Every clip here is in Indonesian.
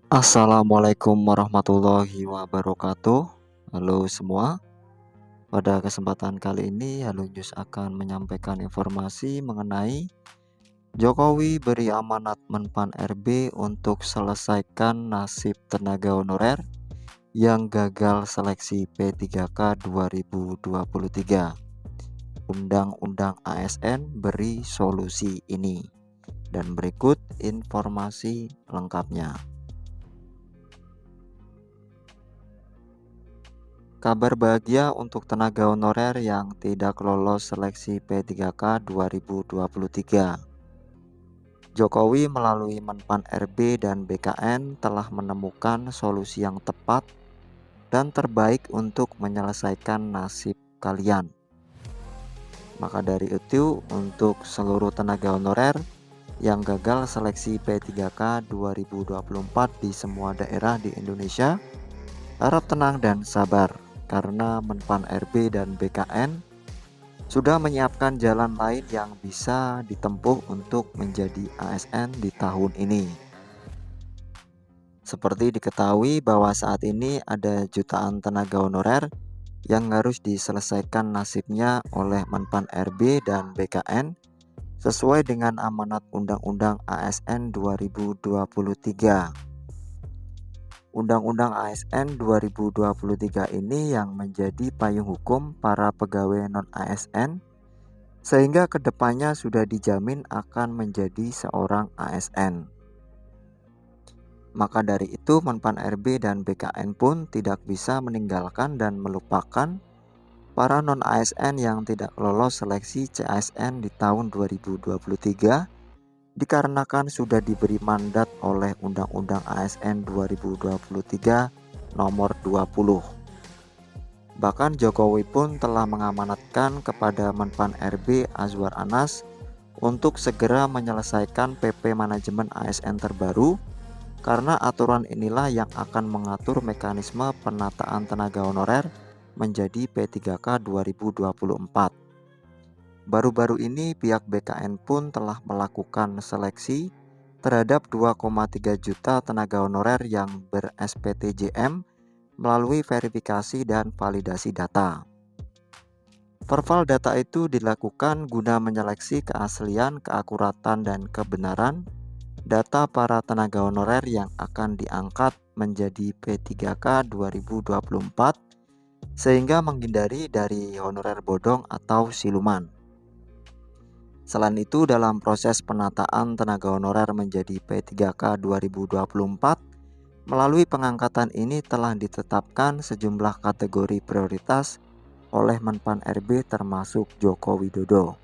Assalamualaikum warahmatullahi wabarakatuh. Halo semua. Pada kesempatan kali ini Halo News akan menyampaikan informasi mengenai Jokowi beri amanat Menpan RB untuk selesaikan nasib tenaga honorer yang gagal seleksi P3K 2023. Undang-Undang ASN beri solusi ini. Dan berikut informasi lengkapnya. Kabar bahagia untuk tenaga honorer yang tidak lolos seleksi P3K 2023. Jokowi melalui Menpan RB dan BKN telah menemukan solusi yang tepat dan terbaik untuk menyelesaikan nasib kalian. Maka dari itu, untuk seluruh tenaga honorer yang gagal seleksi P3K 2024 di semua daerah di Indonesia, harap tenang dan sabar karena Menpan RB dan BKN sudah menyiapkan jalan lain yang bisa ditempuh untuk menjadi ASN di tahun ini. Seperti diketahui bahwa saat ini ada jutaan tenaga honorer yang harus diselesaikan nasibnya oleh Menpan RB dan BKN sesuai dengan amanat Undang-Undang ASN 2023. Undang-Undang ASN 2023 ini yang menjadi payung hukum para pegawai non-ASN sehingga kedepannya sudah dijamin akan menjadi seorang ASN. Maka dari itu Menpan RB dan BKN pun tidak bisa meninggalkan dan melupakan para non-ASN yang tidak lolos seleksi CASN di tahun 2023 dikarenakan sudah diberi mandat oleh Undang-Undang ASN 2023 nomor 20. Bahkan Jokowi pun telah mengamanatkan kepada Menpan RB Azwar Anas untuk segera menyelesaikan PP manajemen ASN terbaru karena aturan inilah yang akan mengatur mekanisme penataan tenaga honorer menjadi P3K 2024. Baru-baru ini pihak BKN pun telah melakukan seleksi terhadap 2,3 juta tenaga honorer yang ber-SPTJM melalui verifikasi dan validasi data. Perval data itu dilakukan guna menyeleksi keaslian, keakuratan, dan kebenaran data para tenaga honorer yang akan diangkat menjadi P3K 2024 sehingga menghindari dari honorer bodong atau siluman. Selain itu, dalam proses penataan tenaga honorer menjadi P3K 2024, melalui pengangkatan ini telah ditetapkan sejumlah kategori prioritas oleh Menpan RB termasuk Joko Widodo.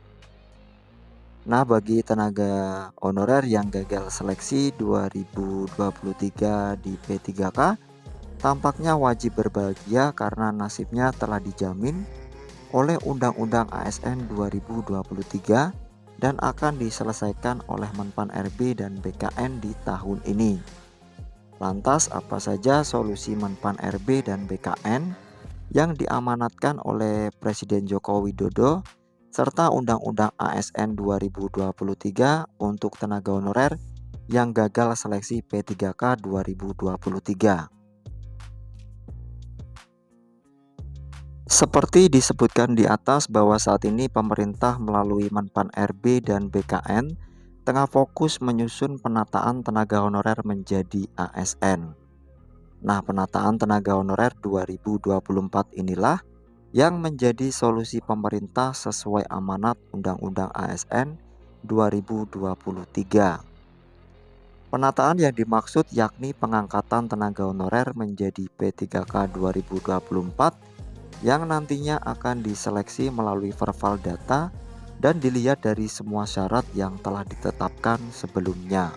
Nah, bagi tenaga honorer yang gagal seleksi 2023 di P3K, tampaknya wajib berbahagia karena nasibnya telah dijamin oleh Undang-Undang ASN 2023 dan akan diselesaikan oleh Menpan RB dan BKN di tahun ini. Lantas apa saja solusi Menpan RB dan BKN yang diamanatkan oleh Presiden Joko Widodo serta Undang-Undang ASN 2023 untuk tenaga honorer yang gagal seleksi P3K 2023? Seperti disebutkan di atas bahwa saat ini pemerintah melalui Menpan RB dan BKN tengah fokus menyusun penataan tenaga honorer menjadi ASN. Nah, penataan tenaga honorer 2024 inilah yang menjadi solusi pemerintah sesuai amanat Undang-Undang ASN 2023. Penataan yang dimaksud yakni pengangkatan tenaga honorer menjadi P3K 2024 yang nantinya akan diseleksi melalui verval data dan dilihat dari semua syarat yang telah ditetapkan sebelumnya.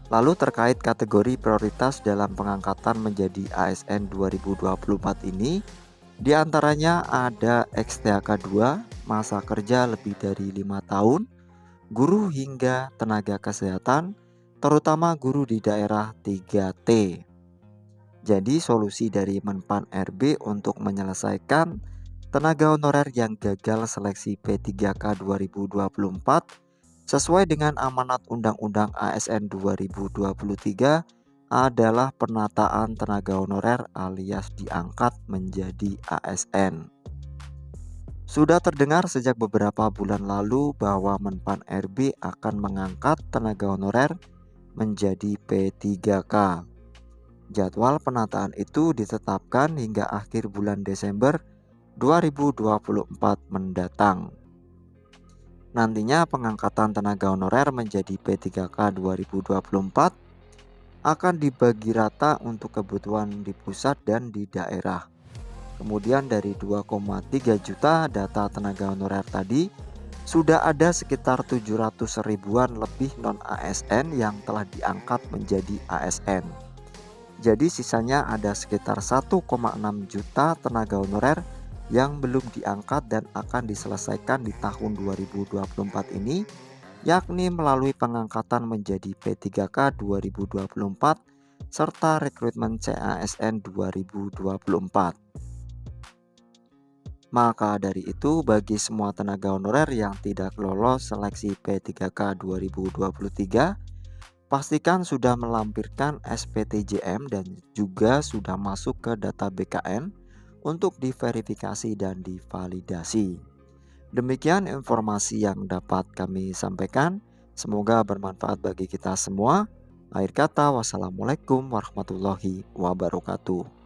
Lalu terkait kategori prioritas dalam pengangkatan menjadi ASN 2024 ini, diantaranya ada XTHK 2, masa kerja lebih dari 5 tahun, guru hingga tenaga kesehatan, terutama guru di daerah 3T. Jadi solusi dari Menpan RB untuk menyelesaikan tenaga honorer yang gagal seleksi P3K 2024 sesuai dengan amanat Undang-Undang ASN 2023 adalah penataan tenaga honorer alias diangkat menjadi ASN. Sudah terdengar sejak beberapa bulan lalu bahwa Menpan RB akan mengangkat tenaga honorer menjadi P3K. Jadwal penataan itu ditetapkan hingga akhir bulan Desember 2024 mendatang. Nantinya pengangkatan tenaga honorer menjadi P3K 2024 akan dibagi rata untuk kebutuhan di pusat dan di daerah. Kemudian dari 2,3 juta data tenaga honorer tadi, sudah ada sekitar 700 ribuan lebih non-ASN yang telah diangkat menjadi ASN. Jadi sisanya ada sekitar 1,6 juta tenaga honorer yang belum diangkat dan akan diselesaikan di tahun 2024 ini, yakni melalui pengangkatan menjadi P3K 2024 serta rekrutmen CASN 2024. Maka dari itu, bagi semua tenaga honorer yang tidak lolos seleksi P3K 2023, pastikan sudah melampirkan SPTJM dan juga sudah masuk ke data BKN untuk diverifikasi dan divalidasi. Demikian informasi yang dapat kami sampaikan. Semoga bermanfaat bagi kita semua. Akhir kata, wassalamualaikum warahmatullahi wabarakatuh.